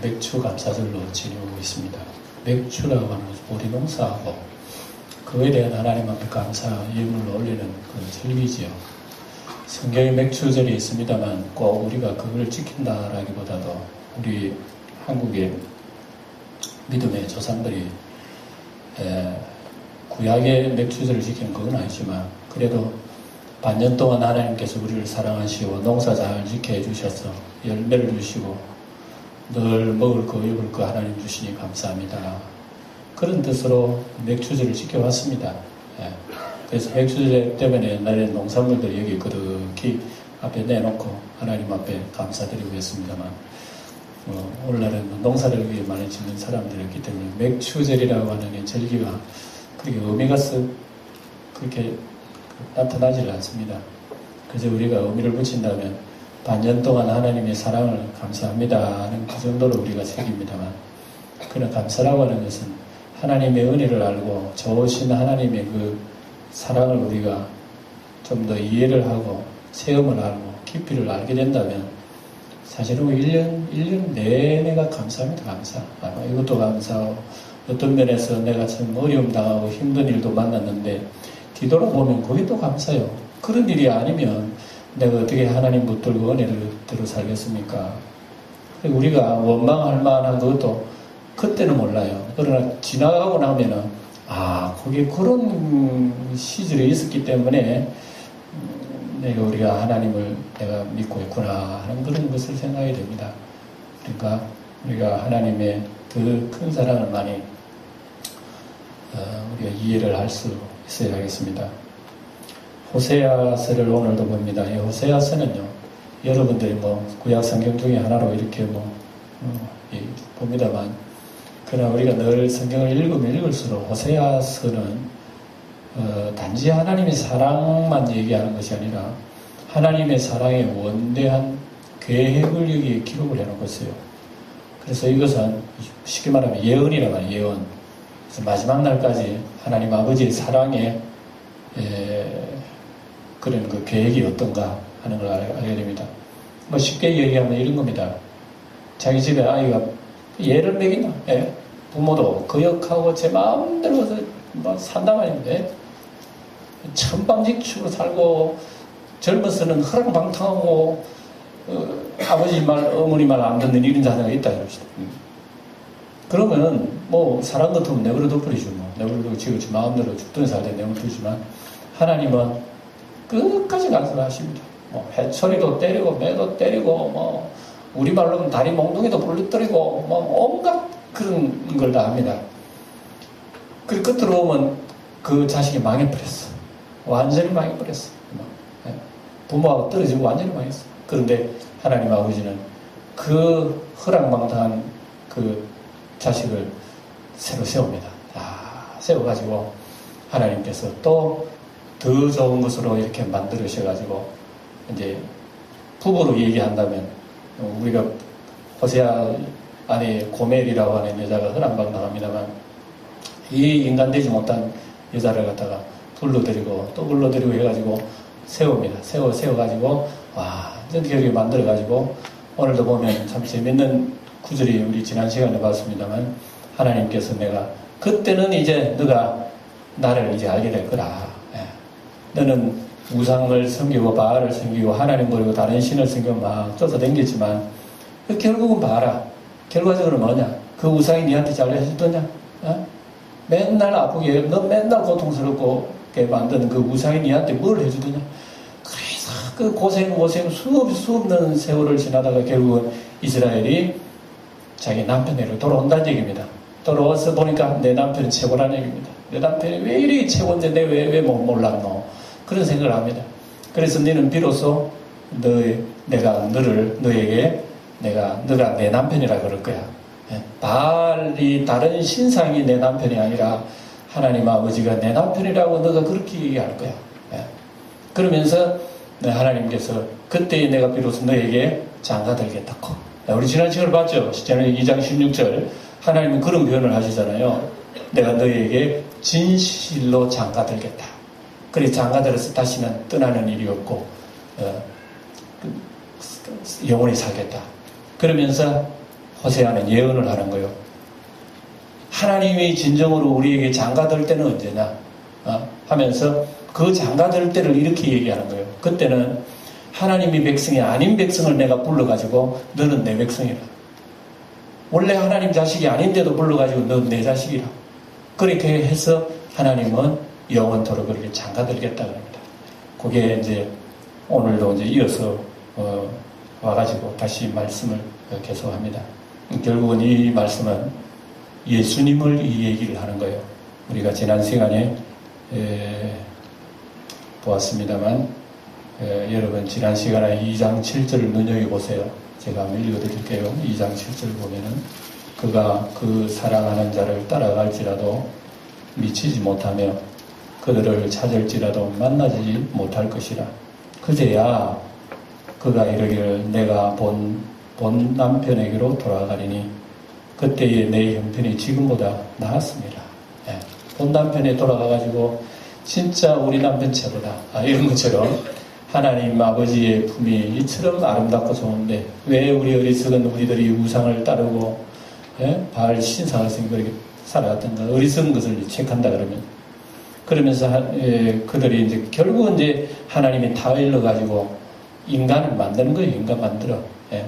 맥주 감사절로 지내고 있습니다. 맥주라고 하는 것은 보리 농사하고 그에 대한 하나님 앞에 감사 예물을 올리는 그 절기지요. 성경에 맥주절이 있습니다만 꼭 우리가 그걸 지킨다라기보다도 우리 한국의 믿음의 조상들이 구약의 맥주절을 지키는 건 아니지만 그래도 반년 동안 하나님께서 우리를 사랑하시고 농사 잘 지켜 주셔서 열매를 주시고 늘 먹을 거 입을 거 하나님 주시니 감사합니다. 그런 뜻으로 맥주절을 지켜왔습니다. 그래서 맥주절 때문에 옛날에 농산물들 여기 그렇게 앞에 내놓고 하나님 앞에 감사드리고 있습니다만 오늘날은 농사를 위해 많이 짓는 사람들이었기 때문에 맥주절이라고 하는 절기가 그렇게 의미가 그렇게 나타나지를 않습니다. 그래서 우리가 의미를 붙인다면 반년 동안 하나님의 사랑을 감사합니다 하는 그 정도로 우리가 새깁니다만 그런 감사라고 하는 것은 하나님의 은혜를 알고 좋으신 하나님의 그 사랑을 우리가 좀 더 이해를 하고 체험을 알고 깊이를 알게 된다면 사실은 1년 내내가 감사합니다. 감사. 이것도 감사하고 어떤 면에서 내가 참 어려움 당하고 힘든 일도 만났는데 뒤돌아보면 그게 또 감사해요. 그런 일이 아니면 내가 어떻게 하나님 붙들고 은혜를 들어 살겠습니까? 우리가 원망할 만한 것도 그때는 몰라요. 그러나 지나가고 나면은 거기에 그런 시절이 있었기 때문에 우리가 하나님을 내가 믿고 있구나 하는 그런 것을 생각이 됩니다. 그러니까 우리가 하나님의 그 큰 사랑을 많이 우리가 이해를 할 수 있어야 하겠습니다. 호세아서를 오늘도 봅니다. 이 호세아서는요, 여러분들이 구약 성경 중에 하나로 이렇게 봅니다만, 그러나 우리가 늘 성경을 읽으면 읽을수록 호세아서는 단지 하나님의 사랑만 얘기하는 것이 아니라 하나님의 사랑의 원대한 계획을 여기에 기록을 해놓고 있어요. 그래서 이것은 쉽게 말하면 예언이라고 하는 예언. 그래서 마지막 날까지 하나님 아버지의 사랑의 그런 그 계획이 어떤가 하는 걸 알게 됩니다. 쉽게 얘기하면 이런 겁니다. 자기 집에 아이가 예를 먹이나 부모도 거역하고 제 마음대로 산다 말인데 천방지축으로 살고 젊어서는 허랑방탕하고 아버지 말 어머니 말 안 듣는 이런 자녀가 있다 이럽시다. 그러면 사람 같으면 내버려 둬버리죠. 내버려 두고 마음대로 죽든 살든 내버려 두지만 하나님은 끝까지 간섭하십니다. 해초리도 때리고 매도 때리고 우리말로는 다리 몽둥이도 불러뜨리고 온갖 그런 걸 다 합니다. 그 끝으로 오면 그 자식이 망해버렸어. 완전히 망해버렸어. 부모하고 떨어지고 완전히 망했어. 그런데 하나님 아버지는 그 허랑방탕한 그 자식을 새로 세웁니다. 세워가지고 하나님께서 또 더 좋은 것으로 이렇게 만들으셔가지고 이제 부부로 얘기한다면 우리가 호세아 안에 고멜이라고 하는 여자가 허랑방탕합니다만 이 인간 되지 못한 여자를 갖다가 불러들이고 또 불러들이고 해가지고 세웁니다. 세워가지고 완전 결국에 만들어가지고 오늘도 보면 참 재밌는 구절이 우리 지난 시간에 봤습니다만 하나님께서 내가 그때는 이제 너가 나를 이제 알게 될 거라. 너는 우상을 섬기고 바알을 섬기고 하나님 버리고 다른 신을 섬기고 막 쫓아다녔지만 결국은 봐라. 결과적으로 뭐냐? 그 우상이 니한테 잘 해주더냐? 맨날 아프게 너 맨날 고통스럽게 만드는 그 우상이 니한테 뭘 해주더냐? 그래서 그 고생 수 없는 세월을 지나다가 결국은 이스라엘이 자기 남편에게 돌아온다는 얘기입니다. 돌아와서 보니까 내 남편이 최고라는 얘기입니다. 내 남편이 왜 이리 최고인데 내 왜 몰랐노? 그런 생각을 합니다. 그래서 너는 비로소 내가 너에게 너가 내 남편이라 그럴 거야. 바알이 다른 신상이 내 남편이 아니라 하나님 아버지가 내 남편이라고 너가 그렇게 얘기할 거야. 그러면서 하나님께서 그때 내가 비로소 너에게 장가들겠다고. 우리 지난 시간을 봤죠. 지난 2장 16절 하나님은 그런 표현을 하시잖아요. 내가 너에게 진실로 장가들겠다. 그래 장가들어서 다시는 떠나는 일이 없고 영원히 살겠다. 그러면서 호세아는 예언을 하는 거예요. 하나님이 진정으로 우리에게 장가들 때는 언제냐 하면서 그 장가들 때를 이렇게 얘기하는 거예요. 그때는 하나님이 백성이 아닌 백성을 내가 불러가지고 너는 내 백성이라. 원래 하나님 자식이 아닌데도 불러가지고 너는 내 자식이라. 그렇게 해서 하나님은 영원토록 그렇게 장가들겠다 그럽니다. 그게 이제 오늘도 이제 이어서 와가지고 다시 말씀을 계속합니다. 결국은 이 말씀은 예수님을 이 얘기를 하는 거예요. 우리가 지난 시간에 보았습니다만 여러분 지난 시간에 2장 7절을 눈여겨보세요. 제가 한번 읽어드릴게요. 2장 7절 보면은 그가 그 사랑하는 자를 따라갈지라도 미치지 못하며 그들을 찾을지라도 만나지 못할 것이라. 그제야 그가 이르기를 내가 본 남편에게로 돌아가리니 그때의 내 형편이 지금보다 나았습니다. 예. 본 남편에 돌아가가지고 진짜 우리 남편 최고다. 이런 것처럼 하나님 아버지의 품이 이처럼 아름답고 좋은데 왜 우리 어리석은 우리들이 우상을 따르고 바알 신상을 섬기고 이렇게 살아갔던가 어리석은 것을 책한다 그러면서 그들이 이제 결국은 이제 하나님이 타일러 가지고 인간을 만드는 거예요. 인간 만들어. 예.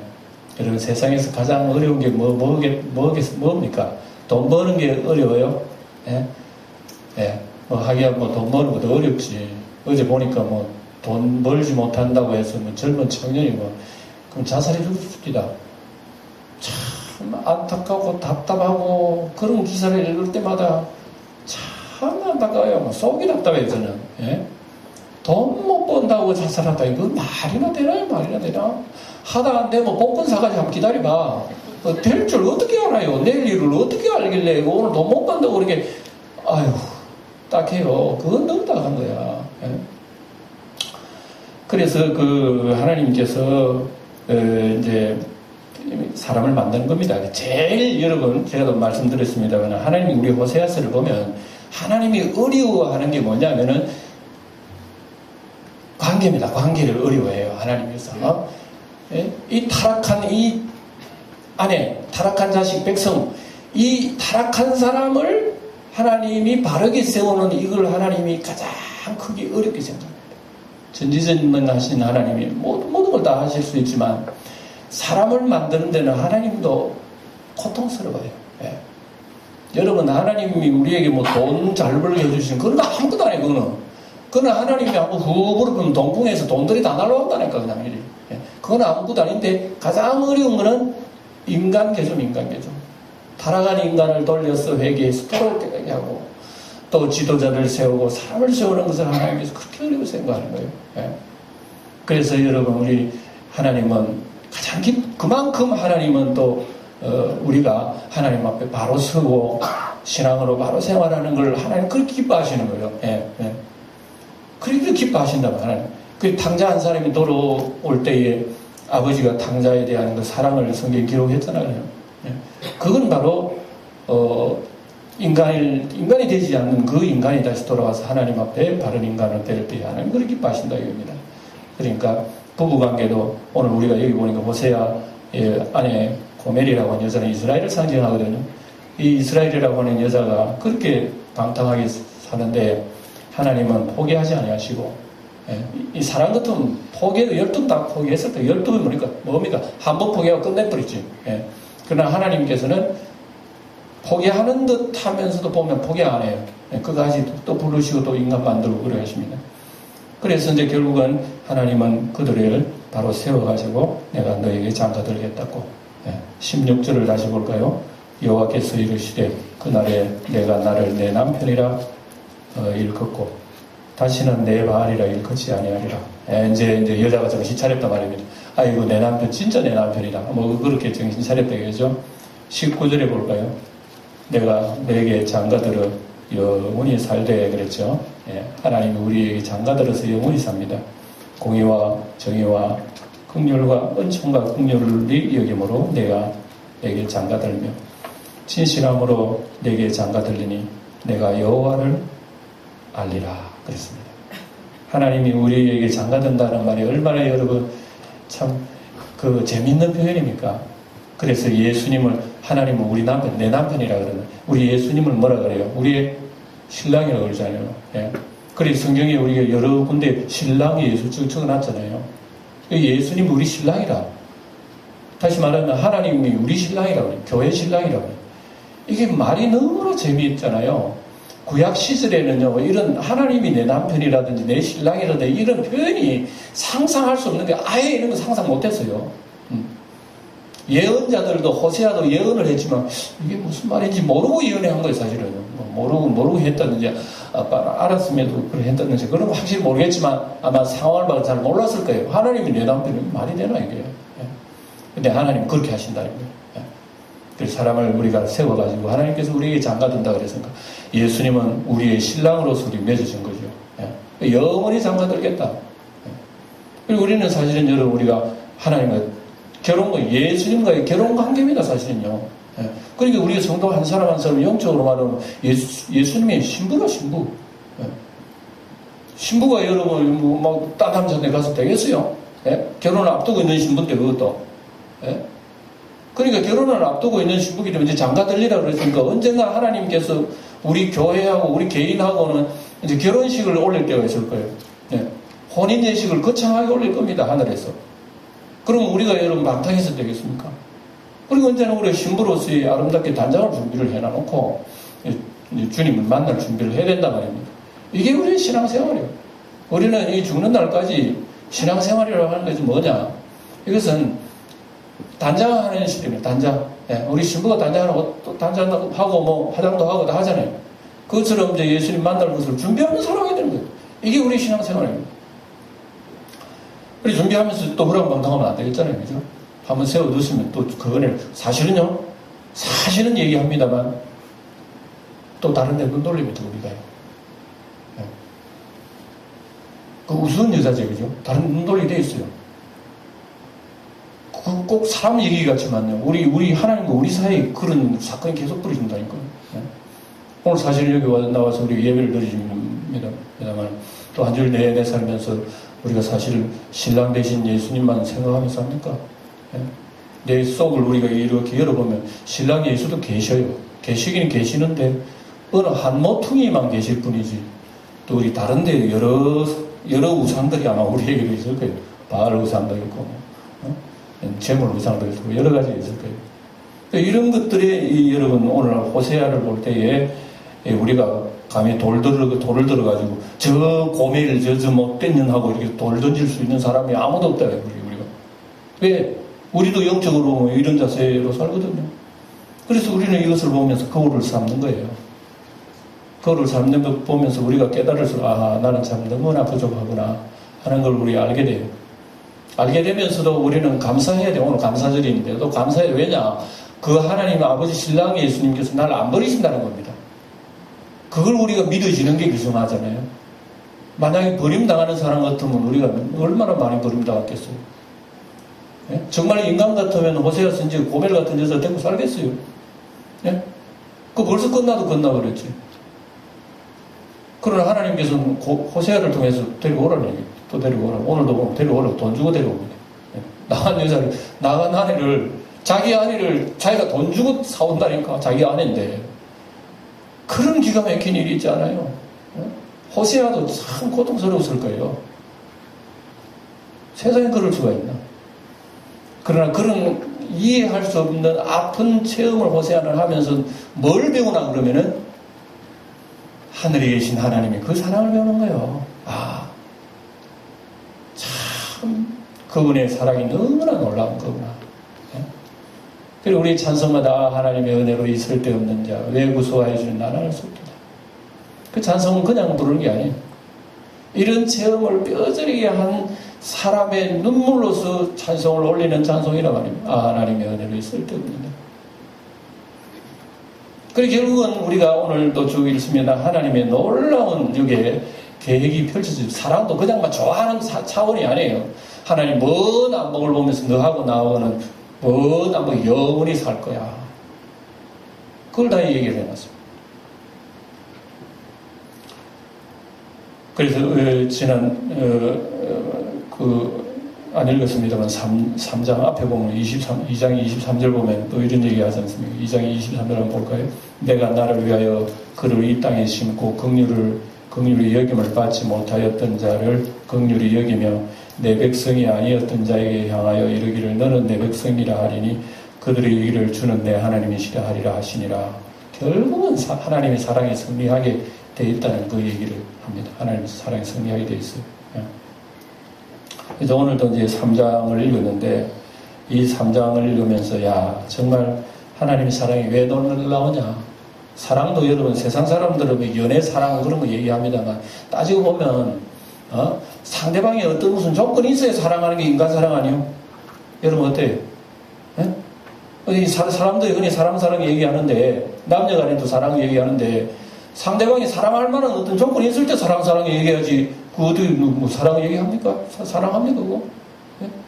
그리고 세상에서 가장 어려운 게 뭡니까? 돈 버는 게 어려워요. 예. 예. 하기야 돈 버는 것도 어렵지. 어제 보니까 돈 벌지 못한다고 해서 젊은 청년이 그럼 자살해 죽습니다. 참 안타깝고 답답하고 그런 기사를 읽을 때마다 참 안타까워요. 속이 답답해요, 저는. 예? 돈 못 번다고 자살한다. 이거 말이나 되나요? 말이나 되나? 하다 안 되면 복권 사가지고 한번 기다려봐. 될 줄 어떻게 알아요? 내일 일을 어떻게 알길래 오늘 돈 못 번다고 그렇게 아유 딱해요. 그건 너무 딱한 거야. 예? 그래서 그 하나님께서 이제 사람을 만드는 겁니다. 제일 여러분 제가 말씀드렸습니다만 하나님이 우리 호세아서를 보면 하나님이 어려워하는 게 뭐냐면은 관계입니다. 관계를 어려워해요. 하나님께서 이 타락한 이 아내, 타락한 자식, 백성, 이 타락한 사람을 하나님이 바르게 세우는 이걸 하나님이 가장 크게 어렵게 생각합니다. 전지전능하신 하나님이 모든 걸 다 하실 수 있지만 사람을 만드는 데는 하나님도 고통스러워요. 예. 여러분 하나님이 우리에게 돈 잘 벌게 해주시는 그런 거 아무것도 안 해요. 그거는 하나님이 한번 후보로 보면 동궁에서 돈들이 다 날라온다니까 그냥 이래. 예. 그건 아무것도 아닌데 가장 어려운 거는 인간 개종. 타락한 인간을 돌려서 회개해서 돌아오게 하고 또 지도자를 세우고 사람을 세우는 것을 하나님께서 그렇게 어려워 생각하는 거예요. 예. 그래서 여러분 우리 하나님은 가장 그만큼 하나님은 또 우리가 하나님 앞에 바로 서고 신앙으로 바로 생활하는 걸 하나님 그렇게 기뻐하시는 거예요. 예. 예. 그렇게 기뻐하신다고 하나님. 그 탕자 한 사람이 돌아올 때에 아버지가 탕자에 대한 그 사랑을 성경에 기록했잖아요. 예. 그건 바로 인간이 되지 않는 그 인간이 다시 돌아와서 하나님 앞에 바른 인간을 될 때 하나님 그렇게 기뻐하신다 이겁니다. 그러니까 부부관계도 오늘 우리가 여기 보니까 호세아의 아내 고멜이라고 하는 여자는 이스라엘을 상징하거든요. 이 이스라엘이라고 하는 여자가 그렇게 방탕하게 사는데 하나님은 포기하지 아니하시고 이 사람 같으면 포기해도 12번 다 포기했을 때 12번 뭡니까? 한 번 포기하고 끝내버리지. 그러나 하나님께서는 포기하는 듯 하면서도 보면 포기 안 해요. 그까지 또 부르시고 또 인간 만들고 그래 하십니다. 그래서 이제 결국은 하나님은 그들을 바로 세워가지고 내가 너에게 장가들겠다고 16절을 다시 볼까요? 여호와께서 이르시되 그날에 내가 나를 내 남편이라 일컫고 다시는 내 바알이라 일컫지 아니하리라. 이제 여자가 정신 차렸단 말입니다. 아이고 내 남편 진짜 내 남편이다. 그렇게 정신 차렸다 이거죠. 19절에 볼까요? 내가 너에게 장가들어 영원히 살되 그랬죠. 하나님이 우리에게 장가들어서 영원히 삽니다. 공의와 정의와 긍휼과 은총과 긍휼이 여김으로 내가 내게 장가들며 진실함으로 내게 장가들리니 내가 여호와를 알리라 그랬습니다. 하나님이 우리에게 장가든다는 말이 얼마나 여러분 참 그 재밌는 표현입니까? 그래서 예수님을, 하나님은 우리 남편, 내 남편이라 그러는, 우리 예수님을 뭐라 그래요? 우리의 신랑이라고 그러잖아요. 예. 그래서 성경에 우리가 여러 군데 신랑이 예수 쭉 적어놨잖아요. 예수님이 우리 신랑이라. 다시 말하면 하나님이 우리 신랑이라고 그래요. 교회 신랑이라고 그래요. 이게 말이 너무나 재미있잖아요. 구약 시절에는요, 이런 하나님이 내 남편이라든지 내 신랑이라든지 이런 표현이 상상할 수 없는 게 아예 이런 거 상상 못했어요. 예언자들도 호세아도 예언을 했지만 이게 무슨 말인지 모르고 예언한 거예요, 사실은. 모르고 했다든지 아빠 알았음에도 그렇게 했다든지 그런 거 확실히 모르겠지만 아마 상황을 봐도 잘 몰랐을 거예요. 하나님이 내 남편이 말이 되나 이게요. 근데 하나님은 그렇게 하신다는 거예요. 그래서 사람을 우리가 세워가지고 하나님께서 우리에게 장가든다 그랬으니까 예수님은 우리의 신랑으로서 우리 맺어진 거죠. 영원히 장가들겠다. 그리고 우리는 사실은 여러분 우리가 하나님과 예수님과의 결혼 관계입니다, 사실은요. 그러니까 우리 성도 한 사람 한 사람 영적으로 말하면 예수님의 신부가 신부. 신부가 여러분 막 딴 남자한테 가서 되겠어요? 결혼을 앞두고 있는 신부인데 그것도. 그러니까 결혼을 앞두고 있는 신부기 때문에 이제 장가 들리라 그랬으니까 언젠가 하나님께서 우리 교회하고 우리 개인하고는 이제 결혼식을 올릴 때가 있을 거예요. 혼인 예식을 거창하게 올릴 겁니다, 하늘에서. 그럼 우리가 여러분 망탕해서 되겠습니까? 그리고 언제나 우리 신부로서의 아름답게 단장을 준비를 해놔놓고 주님을 만날 준비를 해야 된단 말입니다. 이게 우리의 신앙생활이에요. 우리는 이 죽는 날까지 신앙생활이라고 하는 것이 뭐냐? 이것은 단장하는 시대입니다. 단장. 우리 신부가 단장하고 또 단장하고 뭐 화장도 하고 다 하잖아요. 그것처럼 이제 예수님 만날 것을 준비하면서 살아가야 되는 거예요. 이게 우리 신앙생활입니다. 그리고 준비하면서 또 허랑방탕하면 안 되겠잖아요. 그죠? 한번 세워두시면 또 그거는 사실은 얘기합니다만 또 다른 데 눈 돌립니다. 우리가요. 그 우스운 여자죠. 그죠? 다른 눈 돌리게 돼 있어요. 꼭 사람 얘기 같지만요. 우리 하나님과 우리 사이에 그런 사건이 계속 벌어진다니까요. 오늘 사실 여기 나와서 우리 예배를 드립니다만 또 한 줄 내내 살면서 우리가 사실 신랑 대신 예수님만 생각하면서 합니까? 내 속을 우리가 이렇게 열어보면 신랑 예수도 계셔요. 계시긴 계시는데 어느 한 모퉁이만 계실 뿐이지 또 우리 다른 데 여러 우상들이 아마 우리에게도 있을 거예요. 바알 우상도 있고 재물 우상도 있고 여러 가지 있을 거예요. 이런 것들이 여러분 오늘 호세아를 볼 때에 우리가 감히 돌을 들어가지고 저 고멜 저 못된 년하고 이렇게 돌 던질 수 있는 사람이 아무도 없다 우리가. 왜? 우리도 영적으로 이런 자세로 살거든요. 그래서 우리는 이것을 보면서 거울을 삼는 거예요. 거울을 삼는 것 보면서 우리가 깨달을수록 나는 참 너무나 부족하구나 하는 걸 우리가 알게 돼요. 알게 되면서도 우리는 감사해야 돼요. 오늘 감사절인데 또 감사해야 돼요. 왜냐? 그 하나님 아버지 신랑 예수님께서 나를 안 버리신다는 겁니다. 그걸 우리가 믿어지는 게 귀중하잖아요. 만약에 버림당하는 사람 같으면 우리가 얼마나 많이 버림당했겠어요. 정말 인간 같으면 호세아 선지 고멜 같은 여자 데리고 살겠어요. 그 벌써 끝나도 끝나버렸지. 그러나 하나님께서는 호세아를 통해서 데리고 오라는 얘기예요. 또 데리고 오라고. 오늘도 데리고 오라고 돈 주고 데려옵니다. 나간 아내를 자기 아내를 자기가 돈 주고 사온다니까. 자기 아내인데 그런 기가 막힌 일이 있지 않아요. 호세아도 참 고통스러웠을 거예요. 세상에 그럴 수가 있나. 그러나 그런 이해할 수 없는 아픈 체험을 호세아는 하면서 뭘 배우나 그러면은 하늘에 계신 하나님이 그 사랑을 배우는 거예요. 참 그분의 사랑이 너무나 놀라운 거구나. 그리고 우리 찬송마다 하나님의 은혜로 있을 데 없는 자 왜 구수하여 주는 나는 알 수 없다. 그 찬송은 그냥 부르는 게 아니에요. 이런 체험을 뼈저리게 한 사람의 눈물로서 찬송을 올리는 찬송이란 말입니다. 하나님의 은혜로 있을 데 없는 자. 그리고 결국은 우리가 오늘도 쭉 읽으면 하나님의 놀라운 육에 계획이 펼쳐지고 사랑도 그냥만 좋아하는 차원이 아니에요. 하나님 먼 안목을 보면서 너하고 나하고는 먼 안목 영원히 살 거야. 그걸 다 얘기를 해놨습니다. 그래서 지난 안 읽었습니다만 3장 앞에 보면 2장 23절 보면 또 이런 얘기 하지 않습니까? 2장 23절 한번 볼까요? 내가 나를 위하여 그를 이 땅에 심고 긍휼히 여김을 받지 못하였던 자를 긍휼히 여기며 내 백성이 아니었던 자에게 향하여 이르기를 너는 내 백성이라 하리니 그들의 이기를 주는 내 하나님이시라 하리라 하시니라. 결국은 하나님의 사랑이 승리하게 되어 있다는 그 얘기를 합니다. 하나님의 사랑이 승리하게 되어 있어요. 그래서 오늘도 이제 3장을 읽었는데 이 3장을 읽으면서 야 정말 하나님의 사랑이 왜 놀라우냐. 사랑도 여러분 세상 사람들은 연애 사랑 그런 거 얘기합니다만 따지고 보면 상대방이 어떤 무슨 조건이 있어야 사랑하는 게 인간 사랑 아니요? 여러분 어때요? 사람들이 흔히 사랑 얘기하는데 남녀간에도 사랑 얘기하는데 상대방이 사랑할 만한 어떤 조건이 있을 때 사랑 얘기해야지 그 어디 뭐 사랑 얘기합니까? 사랑합니까 그거?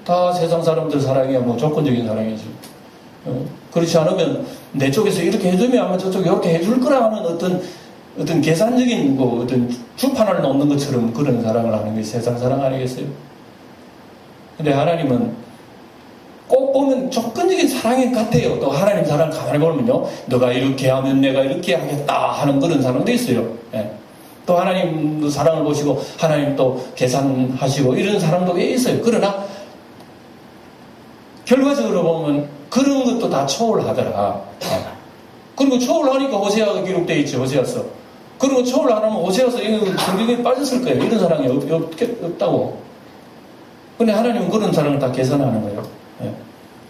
다 세상 사람들 사랑이야 뭐 조건적인 사랑이지. 그렇지 않으면 내 쪽에서 이렇게 해주면 아마 저쪽이 이렇게 해줄 거라 하는 어떤 계산적인 뭐 어떤 주판을 놓는 것처럼 그런 사랑을 하는 게 세상 사랑 아니겠어요? 근데 하나님은 꼭 보면 조건적인 사랑인 것 같아요. 또 하나님 사랑 가만히 보면요. 너가 이렇게 하면 내가 이렇게 하겠다 하는 그런 사랑도 있어요. 예. 또 하나님도 사랑을 보시고 하나님 또 계산하시고 이런 사랑도 꽤 있어요. 그러나 결과적으로 보면 그런 것도 다 초월하더라. 그리고 초월하니까 호세아가 기록되어 있지. 호세아서. 그리고 초월 안 하면 호세아서 성경에 빠졌을 거예요. 이런 사랑이 없다고. 근데 하나님은 그런 사랑을 다 계산하는 거예요.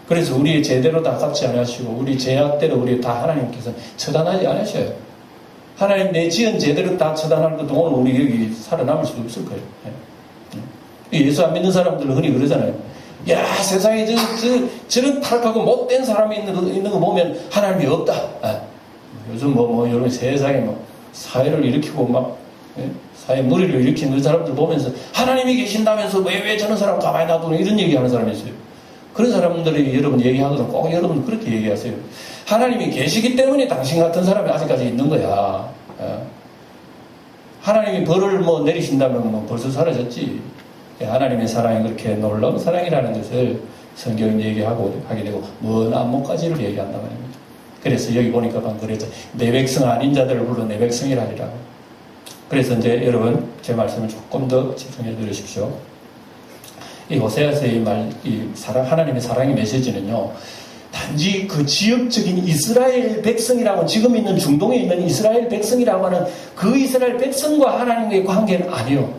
그래서 우리의 제대로 다 갚지 않으시고 우리 제약대로 우리 다 하나님께서 처단하지 않으셔요. 하나님 내 지은 제대로 다 처단하는 것도 오늘 우리 여기 살아남을 수 없을 거예요. 예수 안 믿는 사람들은 흔히 그러잖아요. 야 세상에 저런 타락하고 못된 사람이 있는 거 보면 하나님이 없다. 요즘 이런 세상에 사회를 일으키고 사회 무리를 일으키는 그 사람들 보면서 하나님이 계신다면서 왜 저런 사람 가만히 놔두는 이런 얘기하는 사람이 있어요. 그런 사람들이 여러분 얘기하거든 꼭 여러분 그렇게 얘기하세요. 하나님이 계시기 때문에 당신 같은 사람이 아직까지 있는 거야. 하나님이 벌을 내리신다면 벌써 사라졌지. 하나님의 사랑이 그렇게 놀라운 사랑이라는 것을 성경은 얘기하고 하게 되고 먼 안목까지를 얘기한단 말입니다. 그래서 여기 보니까 방금 그랬죠. 내 백성 아닌 자들을 불러 내 백성이라리라. 그래서 이제 여러분 제 말씀을 조금 더 집중해 들으십시오. 이 호세아서의 하나님의 사랑의 메시지는요, 단지 그 지역적인 이스라엘 백성이라고 지금 있는 중동에 있는 이스라엘 백성이라고 하는 그 이스라엘 백성과 하나님의 관계는 아니요.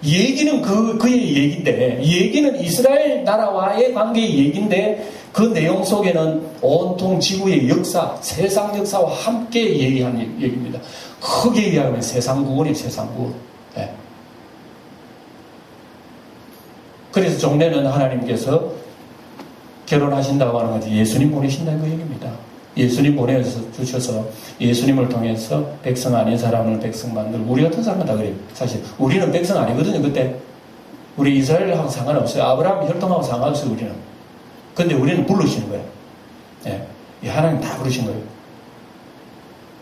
얘기는 그의 얘기인데, 얘기는 이스라엘 나라와의 관계의 얘기인데, 그 내용 속에는 온통 지구의 역사, 세상 역사와 함께 얘기하는 얘기입니다. 크게 얘기하면 세상 구원이에요, 세상 구원. 네. 그래서 종래는 하나님께서 결혼하신다고 하는 것이 예수님 보내신다는 그 얘기입니다. 예수님 보내주셔서 예수님을 통해서 백성 아닌 사람을 백성 만들고 우리 같은 사람은 다 그래요. 사실 우리는 백성 아니거든요. 그때 우리 이스라엘하고 상관없어요. 아브라함 혈통하고 상관없어요. 우리는. 근데 우리는 부르시는 거예요. 예. 하나님 다 부르신 거예요.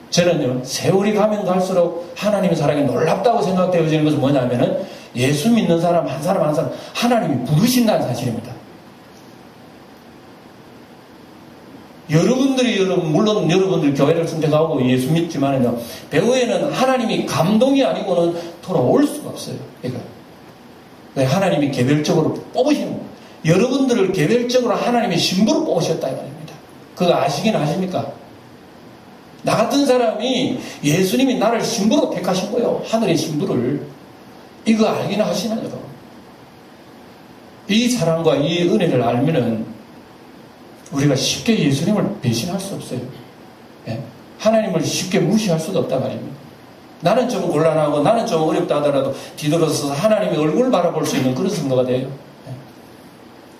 저는요 세월이 가면 갈수록 하나님의 사랑이 놀랍다고 생각되어지는 것은 뭐냐면은 예수 믿는 사람 한 사람 하나님이 부르신다는 사실입니다. 물론 여러분들 교회를 선택하고 예수 믿지만은요, 배후에는 하나님이 감동이 아니고는 돌아올 수가 없어요. 그러니까 하나님이 개별적으로 뽑으시는 거예요. 여러분들을 개별적으로 하나님의 신부로 뽑으셨다 이 말입니다. 그거 아시긴 아십니까? 나 같은 사람이 예수님이 나를 신부로 택하신 거예요. 하늘의 신부를. 이거 알기는 하시나요? 이 사랑과 이 은혜를 알면은 우리가 쉽게 예수님을 배신할 수 없어요. 예? 하나님을 쉽게 무시할 수도 없단 말입니다. 나는 좀 곤란하고 나는 좀 어렵다 하더라도 뒤돌아서서 하나님의 얼굴을 바라볼 수 있는 그런 성도가 돼요. 예?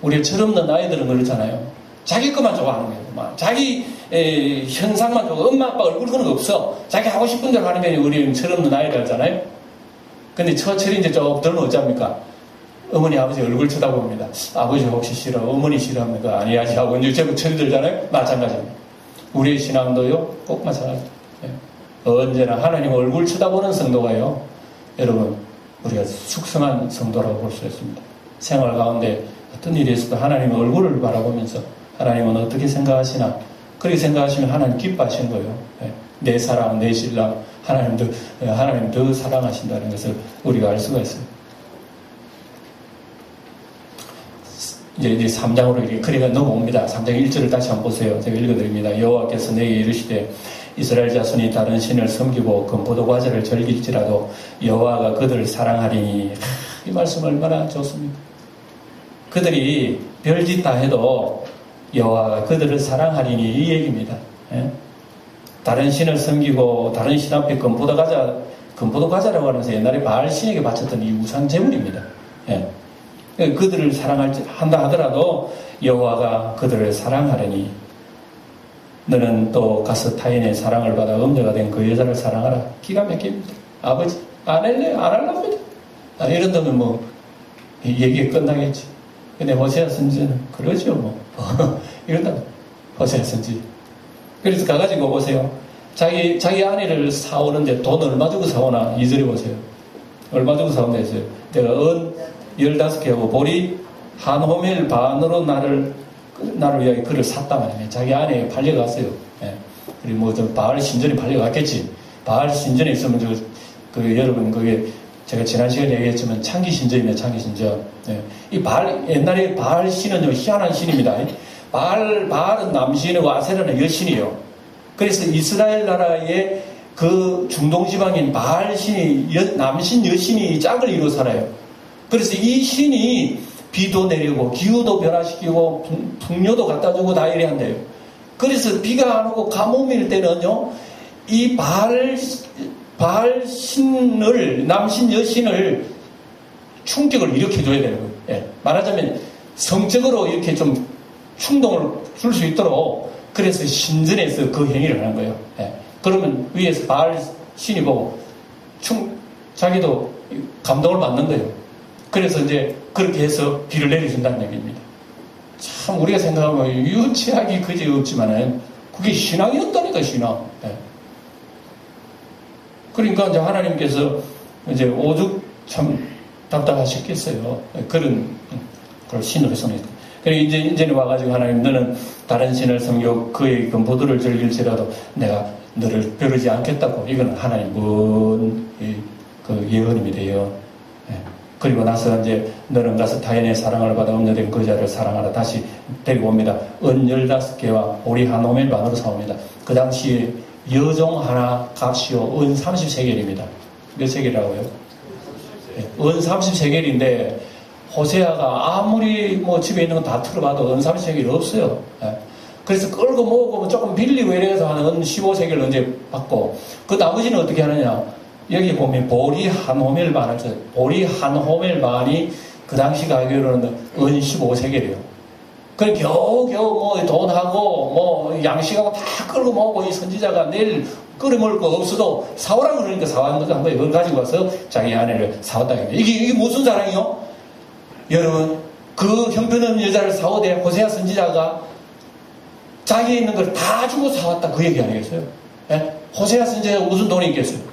우리 철없는 아이들은 그렇잖아요. 자기 것만 좋아하는 거예요. 자기 현상만 좋아하고 엄마 아빠 얼굴 그런 거 없어. 자기 하고 싶은 대로 하는 게 우리 철없는 아이들잖아요. 근데 처철이 이제 좀 덜면 어쩝니까? 어머니, 아버지 얼굴 쳐다봅니다. 아버지 혹시 싫어? 어머니 싫어합니까? 아니야지 하고 이제 제가 철이 들잖아요? 마찬가지입니다. 우리의 신앙도요, 꼭 마찬가지입니다. 언제나 하나님 얼굴 쳐다보는 성도가요, 여러분, 우리가 숙성한 성도라고 볼 수 있습니다. 생활 가운데 어떤 일이 있어도 하나님의 얼굴을 바라보면서 하나님은 어떻게 생각하시나, 그렇게 생각하시면 하나님 기뻐하시는 거예요. 내 사랑, 내 신랑, 하나님 더 사랑하신다는 것을 우리가 알 수가 있어요. 이제 3장으로 이렇게 그리가 넘어옵니다. 3장 1절을 다시 한번 보세요. 제가 읽어드립니다. 여호와께서 내게 이르시되 이스라엘 자손이 다른 신을 섬기고 금포도 과자를 즐길지라도 여호와가 그들을 사랑하리니. 이 말씀 얼마나 좋습니까? 그들이 별짓 다 해도 여호와가 그들을 사랑하리니, 이 얘기입니다. 다른 신을 섬기고 다른 신 앞에 금포도 과자라고 하면서 옛날에 바알 신에게 바쳤던 이 우상 제물입니다. 그들을 사랑한다 하더라도 여호와가 그들을 사랑하려니 너는 또 가서 타인의 사랑을 받아 음녀가 된 그 여자를 사랑하라. 기가 막힙니다. 아버지 안 할랍니다. 이런다면 뭐 얘기가 끝나겠지. 근데 호세아 선지는 그러죠 뭐. 이런다면 호세아 선지. 그래서 가가지고 보세요. 자기 아내를 사오는데 돈 얼마 주고 사오나? 2절에 보세요. 얼마 주고 사온다 했어요. 내가 15개하고 보리 한 호멜 반으로 나를 위하여 그를 샀단 말이에요. 자기 아내에 팔려갔어요. 그리고 뭐 좀 바알 신전에 팔려갔겠지. 바알 신전에 있으면 여러분 그게 제가 지난 시간에 얘기했지만 창기 신전이네, 창기 신전. 이 옛날에 바알 신은 희한한 신입니다. 바알은 남신이고 아세라는 여신이에요. 그래서 이스라엘 나라의 그 중동지방인 바알 신이 남신 여신이 짝을 이루어 살아요. 그래서 이 신이 비도 내리고 기후도 변화시키고 풍요도 갖다 주고 다 이래 한대요. 그래서 비가 안 오고 가뭄일 때는요, 이 바알 신을, 남신 여신을 충격을 일으켜줘야 되는 거예요. 말하자면 성적으로 이렇게 좀 충동을 줄 수 있도록, 그래서 신전에서 그 행위를 하는 거예요. 그러면 위에서 바알 신이 보고 자기도 감동을 받는 거예요. 그래서 이제 그렇게 해서 비를 내려준다는 얘기입니다. 참 우리가 생각하면 유치하기 그지없지만은 그게 신앙이었다니까, 신앙. 그러니까 이제 하나님께서 이제 오죽 참 답답하셨겠어요. 그런 걸 신으로 섬겼다. 그리고 이제는 와가지고 하나님, 너는 다른 신을 섬겨 그의 금포도를 즐길지라도 내가 너를 벼르지 않겠다고. 이건 하나님 그 예언입니다, 예언. 그리고 나서 이제 너는 가서 타인의 사랑을 받아 음녀된 그 여자를 사랑하라. 다시 데리고 옵니다. 은 15개와 보리 한 호멜 반으로 사옵니다. 그 당시에 여종 하나 값이요 은 30세겔입니다. 몇 세겔이라고요? 은 30세겔인데 호세아가 아무리 뭐 집에 있는 거 다 틀어봐도 은 30세겔이 없어요. 그래서 끌고 모으고 조금 빌리고 이래서 한 은 15세겔 언제 받고, 그 나머지는 어떻게 하느냐? 여기 보면 보리 한 호멜 반을 써요. 보리 한 호멜 반이 그 당시 가격으로는 은 15세겔이에요. 그래 겨우 뭐 돈하고 뭐 양식하고 다 끌고 모으고 이 선지자가 내일 끓여 먹을 거 없어도 사오라고 그러니까 사왔는 거죠. 한번 이걸 가지고 와서 자기 아내를 사왔다. 이게 무슨 사랑이요? 여러분, 그 형편없는 여자를 사오되 호세아 선지자가 자기에 있는 걸 다 주고 사왔다, 그 얘기 아니겠어요? 호세아 선지자가 무슨 돈이 있겠어요?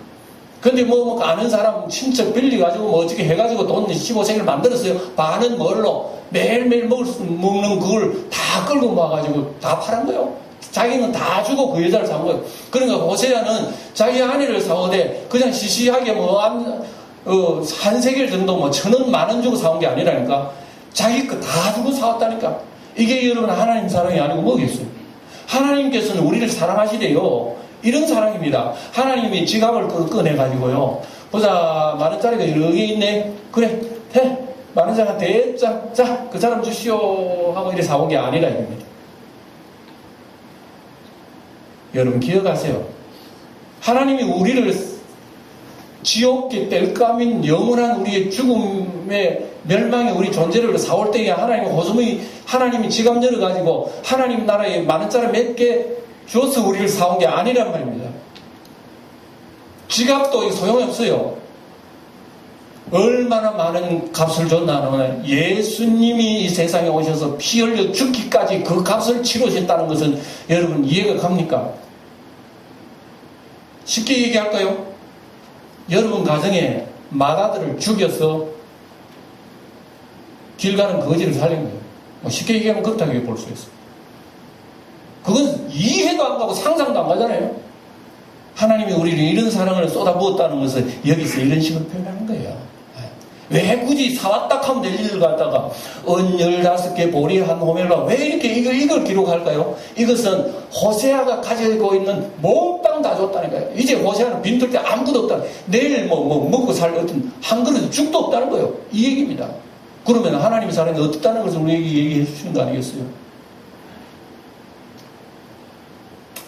근데 뭐 아는 사람 친척 빌려가지고 뭐 어떻게 해가지고 돈 15세겔 만들었어요. 반은 뭘로? 매일매일 먹는 그걸 다 끌고 모아가지고 다 팔은 거예요. 자기는 다 주고 그 여자를 사온 거예요. 그러니까 호세아는 자기 아내를 사오되 그냥 시시하게 뭐 한 세겔 정도 뭐 1,000원, 10,000원 주고 사온 게 아니라니까. 자기 거 다 주고 사왔다니까. 이게 여러분 하나님 사랑이 아니고 뭐겠어요? 하나님께서는 우리를 사랑하시대요. 이런 사랑입니다. 하나님이 지갑을 꺼내가지고요. 보자, 10,000원짜리가 여러 개 있네. 그래, 해. 10,000원짜리한테 자, 그 사람 주시오 하고 이렇게 사온 게 아니라 이겁니다. 여러분 기억하세요. 하나님이 우리를 지옥계 뗄감인 영원한 우리의 죽음의 멸망의 우리 존재를 사올 때에 하나님이 지갑 열어가지고 하나님 나라에 10,000원짜리 몇 개 주어서 우리를 사온 게 아니란 말입니다. 지갑도 소용없어요. 얼마나 많은 값을 줬나. 예수님이 이 세상에 오셔서 피 흘려 죽기까지 그 값을 치르셨다는 것은 여러분 이해가 갑니까? 쉽게 얘기할까요? 여러분 가정에 마가들을 죽여서 길 가는 거지를 살린 거예요. 쉽게 얘기하면 그렇다고 볼 수 있어요. 그건 이해도 안 가고 상상도 안 가잖아요. 하나님이 우리를 이런 사랑을 쏟아부었다는 것을 여기서 이런 식으로 표현하는 거예요. 왜 굳이 사왔딱 하면 될 일을 갖다가 15개 보리 한 호멜로 왜 이렇게 이걸 기록할까요? 이것은 호세아가 가지고 있는 몽땅 다 줬다니까요. 이제 호세아는 빈털 때 아무것도 없다. 내일 먹고 살 어떤 한 그릇 죽도 없다는 거예요. 이 얘기입니다. 그러면 하나님의 사랑이 어떻다는 것을 우리에게 얘기해 주시는 거 아니겠어요?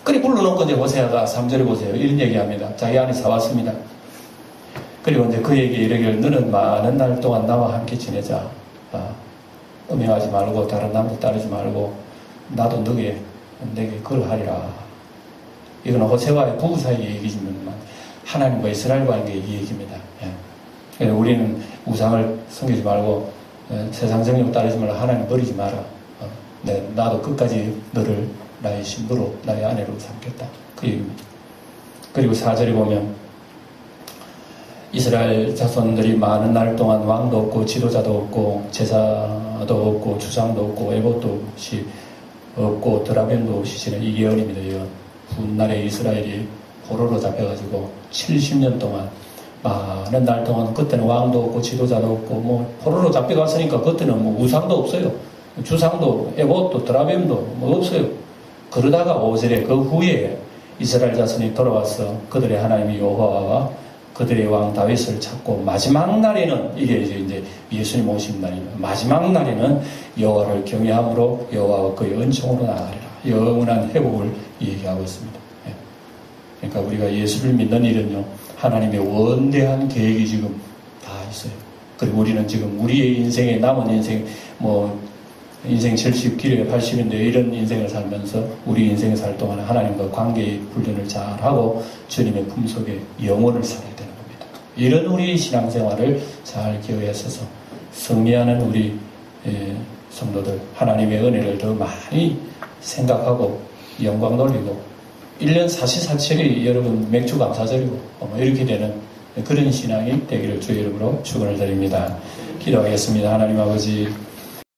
그리 불러놓고 이제 호세아가 3절에 보세요. 이런 얘기합니다. 자기 안에 사왔습니다. 그리고 이제 그에게 이르기를 너는 많은 날 동안 나와 함께 지내자. 음행하지 말고 다른 남자 따르지 말고 나도 내게 그걸 하리라. 이건 호세아와의 부부 사이의 얘기지만 하나님과 이스라엘 관계의 얘기입니다. 예. 우리는 우상을 섬기지 말고 세상 정욕 따르지 말고 하나님 버리지 마라. 나도 끝까지 너를 나의 신부로 나의 아내로 삼겠다. 그 얘기입니다. 그리고 4절에 보면 이스라엘 자손들이 많은 날 동안 왕도 없고 지도자도 없고 제사도 없고 주상도 없고 에봇도 없고 드라벤도 없이 지낸 이 예언입니다. 예언. 훗날에 이스라엘이 포로로 잡혀가지고 70년 동안 많은 날 동안 그때는 왕도 없고 지도자도 없고 포로로 잡혀갔으니까 그때는 우상도 없어요. 주상도 에봇도 드라벤도 없어요. 그러다가 5절에 그 후에 이스라엘 자손이 돌아와서 그들의 하나님이 여호와가 그들의 왕 다윗을 찾고 마지막 날에는 이게 이제 예수님 오신 날입니다. 마지막 날에는 여호와를 경외함으로 여호와와 그의 은총으로 나아가리라. 영원한 회복을 얘기하고 있습니다. 그러니까 우리가 예수를 믿는 일은요 하나님의 원대한 계획이 지금 다 있어요. 그리고 우리는 지금 우리의 인생에 남은 인생 인생 70, 길에 80인데 이런 인생을 살면서 우리 인생을 살 동안 하나님과 관계의 훈련을 잘하고 주님의 품속에 영혼을 살아야 되는 겁니다. 이런 우리 신앙생활을 잘 기억했어서 승리하는 우리 성도들 하나님의 은혜를 더 많이 생각하고 영광 돌리고 1년 사시사철이 여러분 맥주 감사절이고 이렇게 되는 그런 신앙이 되기를 주의 이름으로 축원을 드립니다. 기도하겠습니다. 하나님 아버지